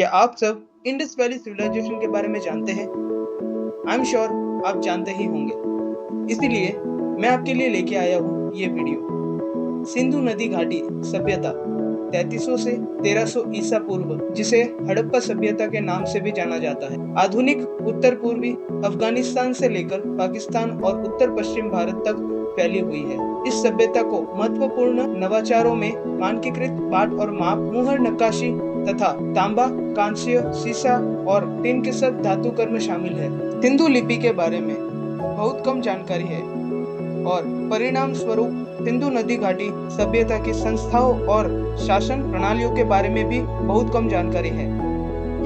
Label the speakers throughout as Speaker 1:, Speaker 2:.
Speaker 1: क्या आप सब इंडस वैली सिविलाइजेशन के बारे में जानते हैं? आई एम श्योर आप जानते ही होंगे, इसीलिए मैं आपके लिए लेके आया हूँ ये वीडियो। सिंधु नदी घाटी सभ्यता 3300 से 1300 ईसा पूर्व, जिसे हड़प्पा सभ्यता के नाम से भी जाना जाता है, आधुनिक उत्तर पूर्वी अफगानिस्तान से लेकर पाकिस्तान और उत्तर पश्चिम भारत तक फैली हुई है। इस सभ्यता को महत्वपूर्ण नवाचारों में मानकीकृत पाट और माप, मुहर नक्काशी तथा तांबा, कांस्य, सीसा और टिन के साथ धातु कर्म शामिल है। सिंधु लिपि के बारे में बहुत कम जानकारी है और परिणाम स्वरूप सिंधु नदी घाटी सभ्यता की संस्थाओं और शासन प्रणालियों के बारे में भी बहुत कम जानकारी है।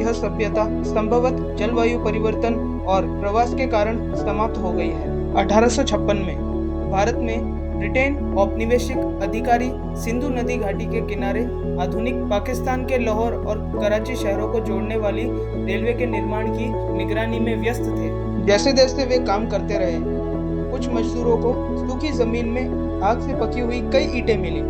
Speaker 1: यह सभ्यता संभवतः जलवायु परिवर्तन और प्रवास के कारण समाप्त हो गई है। 1856 में भारत में ब्रिटेन औपनिवेशिक अधिकारी सिंधु नदी घाटी के किनारे आधुनिक पाकिस्तान के लाहौर और कराची शहरों को जोड़ने वाली रेलवे के निर्माण की निगरानी में व्यस्त थे। जैसे जैसे वे काम करते रहे, कुछ मजदूरों को सूखी जमीन में आग से पकी हुई कई ईंटें मिली।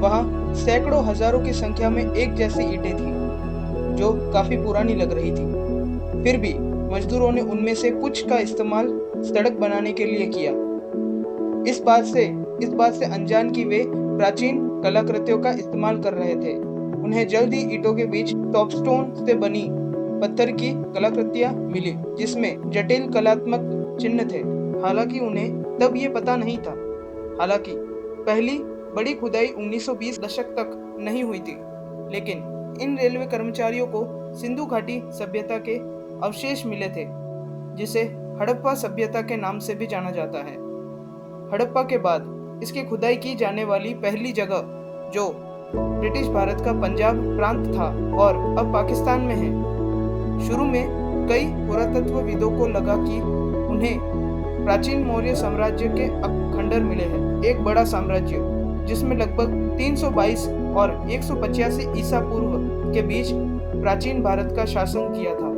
Speaker 1: वहां सैकड़ों हजारों की संख्या में एक जैसी ईंटें थी जो काफी पुरानी लग रही थी। फिर भी मजदूरों ने उनमें से कुछ का इस्तेमाल सड़क बनाने के लिए किया। इस बात से अनजान कि वे प्राचीन कलाकृतियों का इस्तेमाल कर रहे थे। उन्हें जल्द ही ईंटों के बीच टॉपस्टोन से बनी पत्थर की कलाकृतियां मिली, जिसमें जटिल कलात्मक चिन्ह थे। हालांकि उन्हें तब ये पता नहीं था। हालांकि पहली बड़ी खुदाई 1920 दशक तक नहीं हुई थी, लेकिन इन रेलवे कर्मचारियों को सिंधु घाटी सभ्यता के अवशेष मिले थे, जिसे हड़प्पा सभ्यता के नाम से भी जाना जाता है। हड़प्पा के बाद इसकी खुदाई की जाने वाली पहली जगह, जो ब्रिटिश भारत का पंजाब प्रांत था और अब पाकिस्तान में है। शुरू में कई पुरातत्वविदों को लगा कि उन्हें प्राचीन मौर्य साम्राज्य के खंडर मिले हैं, एक बड़ा साम्राज्य जिसमें लगभग 322 और 185 ईसा पूर्व के बीच प्राचीन भारत का शासन किया था।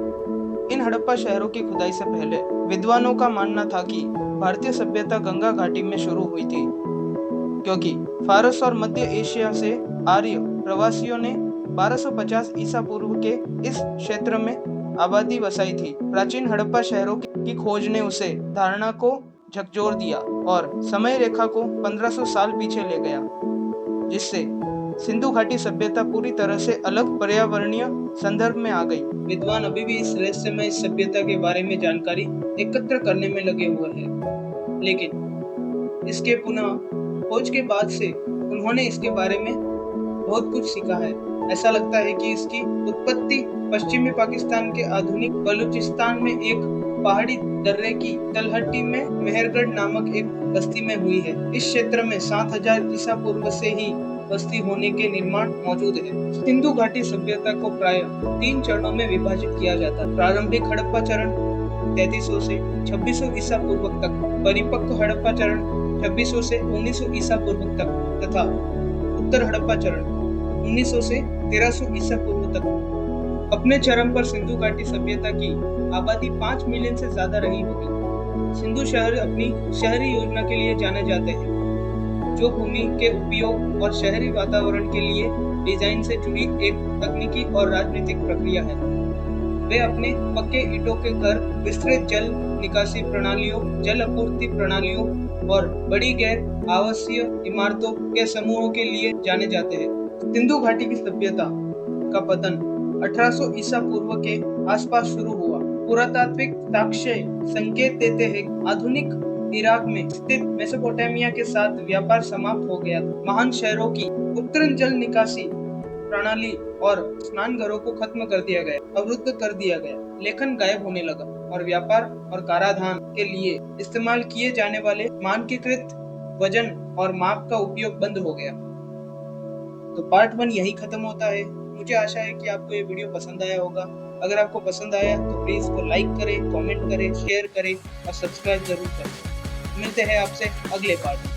Speaker 1: इन हड़प्पा शहरों की खुदाई से पहले विद्वानों का मानना था कि भारतीय सभ्यता गंगा घाटी में शुरू हुई थी, क्योंकि फारस और मध्य एशिया से आर्य प्रवासियों ने 1250 ईसा पूर्व के इस क्षेत्र में आबादी बसाई थी। प्राचीन हड़प्पा शहरों की खोज ने उसे धारणा को झकझोर दिया और समय रेखा को 1500 साल पीछे ले गया, जिससे सिंधु घाटी सभ्यता पूरी तरह से अलग पर्यावरणीय संदर्भ में आ गई। विद्वान अभी भी इस रहस्यमय सभ्यता के बारे में जानकारी एकत्र करने में लगे हुए हैं, लेकिन इसके पुनः खोज के बाद से उन्होंने इसके बारे में बहुत कुछ सीखा है। ऐसा लगता है कि इसकी उत्पत्ति पश्चिमी पाकिस्तान के आधुनिक बलूचिस्तान में एक पहाड़ी दर्रे की तलहटी में मेहरगढ़ नामक एक बस्ती में हुई है। इस क्षेत्र में 7000 ईसा पूर्व से ही बस्ती होने के निर्माण मौजूद है। सिंधु घाटी सभ्यता को प्राय 3 चरणों में विभाजित किया जाता है। प्रारंभिक हड़प्पा चरण 3300 से 2600 ईसा पूर्व तक, परिपक्व हड़प्पा चरण 2600 से 1900 ईसा पूर्व तक तथा उत्तर हड़प्पा चरण 1900 से 1300 ईसा पूर्व तक। अपने चरम पर सिंधु घाटी सभ्यता की आबादी 5 मिलियन से ज्यादा रही होगी। सिंधु शहर अपनी शहरी योजना के लिए जाने जाते हैं, जो भूमि के उपयोग और शहरी वातावरण के लिए डिजाइन से जुड़ी एक तकनीकी और राजनीतिक प्रक्रिया है। वे अपने पक्के ईंटों के घर, विस्तृत जल निकासी प्रणालियों, जल आपूर्ति प्रणालियों और बड़ी गैर आवासीय इमारतों के समूहों के लिए जाने जाते हैं। सिंधु घाटी की सभ्यता का पतन 1800 ईसा पूर्व के आसपास शुरू हुआ। पुरातात्विक साक्ष्य संकेत देते हैं आधुनिक इराक में स्थित मेसोपोटामिया के साथ व्यापार समाप्त हो गया था। महान शहरों की उत्तरण जल निकासी प्रणाली और स्नानघरों को खत्म कर दिया गया, अवरुद्ध कर दिया गया। लेखन गायब होने लगा और व्यापार और कराधान के लिए इस्तेमाल किए जाने वाले मानकीकृत वजन और माप का उपयोग बंद हो गया। तो पार्ट 1 यही खत्म होता है। मुझे आशा है कि आपको ये वीडियो पसंद आया होगा। अगर आपको पसंद आया तो प्लीज इसको लाइक करें, कमेंट करें, शेयर करें और सब्सक्राइब जरूर करें। मिलते हैं आपसे अगले पार्ट में।